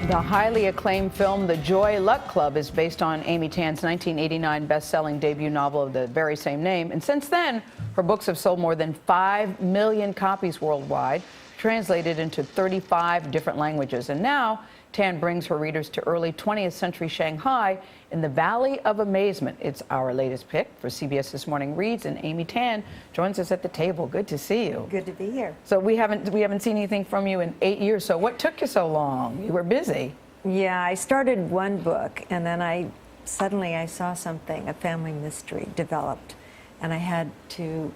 The highly acclaimed film The Joy Luck Club is based on Amy Tan's 1989 best-selling debut novel of the very same name. And since then, her books have sold more than 5 million copies worldwide, translated into 35 different languages. And now, Tan brings her readers to early 20th century Shanghai in the Valley of Amazement. It's our latest pick for CBS This Morning Reads, and Amy Tan joins us at the table. Good to see you. Good to be here. So we haven't seen anything from you in 8 years. So what took you so long? You were busy. Yeah, I started one book, and then suddenly I saw something, a family mystery developed, and I had to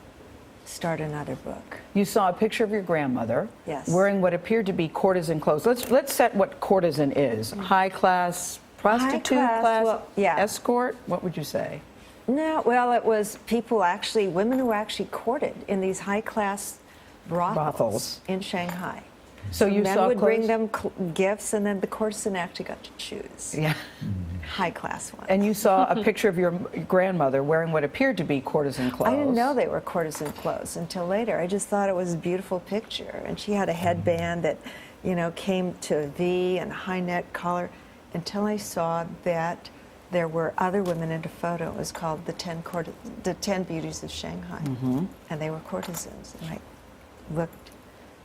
start another book. You saw a picture of your grandmother, yes, wearing what appeared to be courtesan clothes. Let's set what courtesan is. High class prostitute, well, yeah. Escort. What would you say? No, well, it was women who were actually courted in these high class brothels in Shanghai. So you men saw would clothes? bring them gifts, and then the courtesan actually got to choose. Yeah. High class ones. And you saw a picture of your grandmother wearing what appeared to be courtesan clothes. I didn't know they were courtesan clothes until later. I just thought it was a beautiful picture. And she had a headband that, came to a V and a high neck collar, until I saw that there were other women in the photo. It was called the 10 Beauties of Shanghai. And they were courtesans. And I looked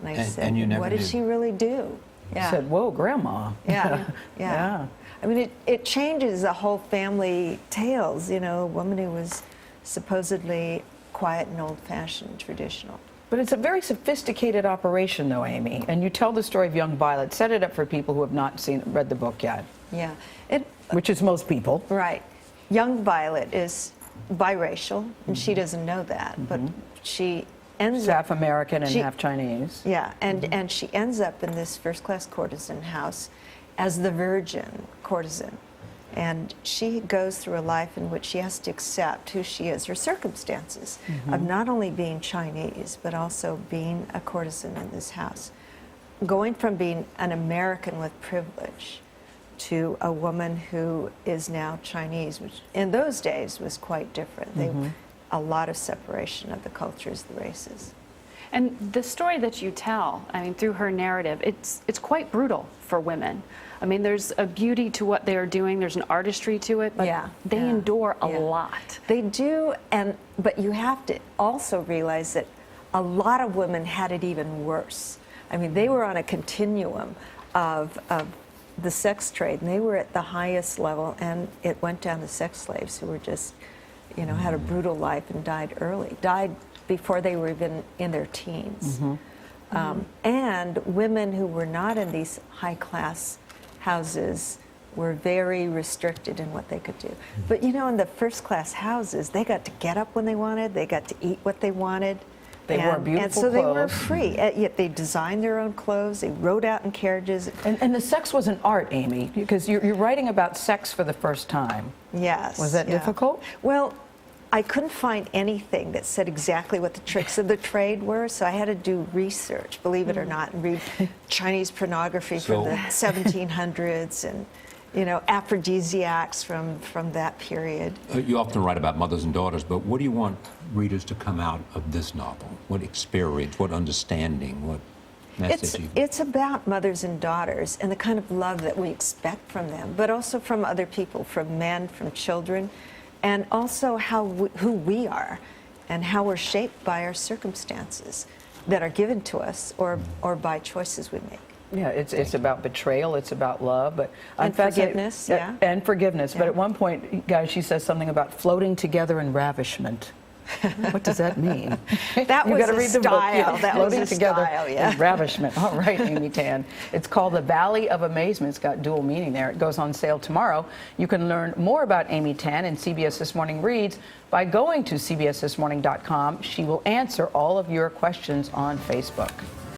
and I said, what did she really do? Yeah. Said, whoa, Grandma. Yeah, yeah. I mean, it changes the whole family tales, a woman who was supposedly quiet and old-fashioned, traditional. But it's a very sophisticated operation, though, Amy. And you tell the story of young Violet. Set it up for people who have not read the book yet. Yeah. Which is most people. Right. Young Violet is biracial, and she doesn't know that, but she ends up... Half American and half Chinese. Yeah, and she ends up in this first-class courtesan house as the virgin courtesan. And she goes through a life in which she has to accept who she is, her circumstances of not only being Chinese, but also being a courtesan in this house. Going from being an American with privilege to a woman who is now Chinese, which in those days was quite different. A lot of separation of the cultures, the races. And the story that you tell, I mean, through her narrative, it's quite brutal for women. I mean, there's a beauty to what they're doing. There's an artistry to it, but they endure a lot. They do, but you have to also realize that a lot of women had it even worse. I mean, they were on a continuum of the sex trade, and they were at the highest level, and it went down to sex slaves who were just, had a brutal life and died early, died before they were even in their teens. And women who were not in these high-class houses were very restricted in what they could do. But in the first-class houses, they got to get up when they wanted, they got to eat what they wanted. They wore beautiful and so clothes. They were free, yet they designed their own clothes, they rode out in carriages. And the sex was an art, Amy, because you're writing about sex for the first time. Yes. Was that difficult? Well, I couldn't find anything that said exactly what the tricks of the trade were, so I had to do research, believe it or not, and read Chinese pornography from the 1700s and, aphrodisiacs from that period. You often write about mothers and daughters, but what do you want readers to come out of this novel? What experience, what understanding, what message? It's about mothers and daughters and the kind of love that we expect from them, but also from other people, from men, from children, and also who we are and how we're shaped by our circumstances that are given to us or by choices we make. Yeah, it's about betrayal, it's about love, but and forgiveness, and forgiveness. But at one point, guys, she says something about floating together in ravishment. What does that mean? That was a style. That was floating a together style, yeah. in ravishment. All right, Amy Tan. It's called The Valley of Amazement. It's got dual meaning there. It goes on sale tomorrow. You can learn more about Amy Tan and CBS This Morning Reads by going to cbsthismorning.com. She will answer all of your questions on Facebook.